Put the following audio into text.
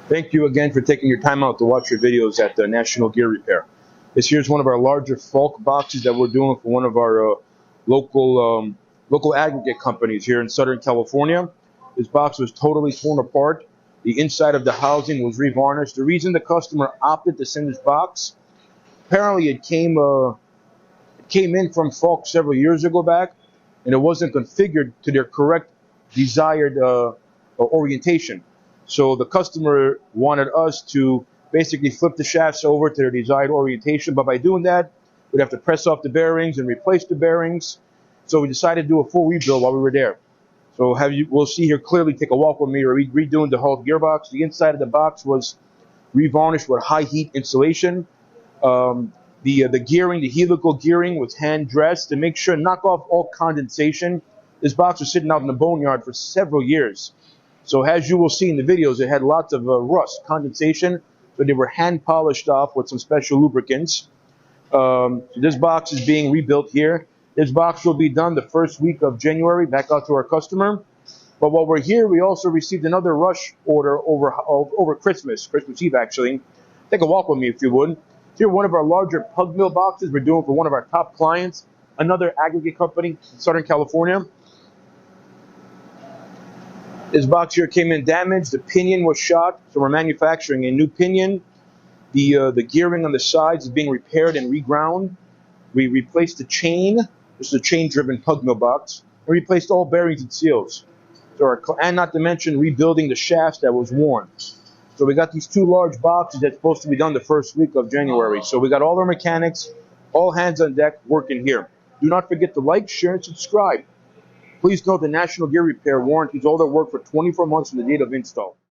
Thank you again for taking your time out to watch your videos at the National Gear Repair. This here is one of our larger Falk boxes that we're doing for one of our local aggregate companies here in Southern California. This box was totally torn apart. The inside of the housing was revarnished. The reason the customer opted to send this box, apparently it came in from Falk several years ago back, and it wasn't configured to their correct desired orientation. So the customer wanted us to basically flip the shafts over to their desired orientation, but by doing that, we'd have to press off the bearings and replace the bearings. So we decided to do a full rebuild while we were there. So we'll see here clearly, take a walk with me, we're redoing the whole gearbox. The inside of the box was revarnished with high heat insulation. The gearing, the helical gearing was hand dressed to make sure, knock off all condensation. This box was sitting out in the boneyard for several years. So as you will see in the videos, it had lots of rust, condensation, so they were hand polished off with some special lubricants. So this box is being rebuilt here. This box will be done the first week of January, back out to our customer. But while we're here, we also received another rush order over Christmas Eve actually. Take a walk with me if you would. Here, one of our larger pug mill boxes we're doing for one of our top clients, another aggregate company in Southern California. This box here came in damaged. The pinion was shot, so we're manufacturing a new pinion. The gearing on the sides is being repaired and reground. We replaced the chain. This is a chain-driven pug mill box. And replaced all bearings and seals. And not to mention rebuilding the shafts that was worn. So we got these two large boxes that's supposed to be done the first week of January. So we got all our mechanics, all hands on deck working here. Do not forget to like, share, and subscribe. Please note the National Gear Repair warranties all their work for 24 months from the date of install.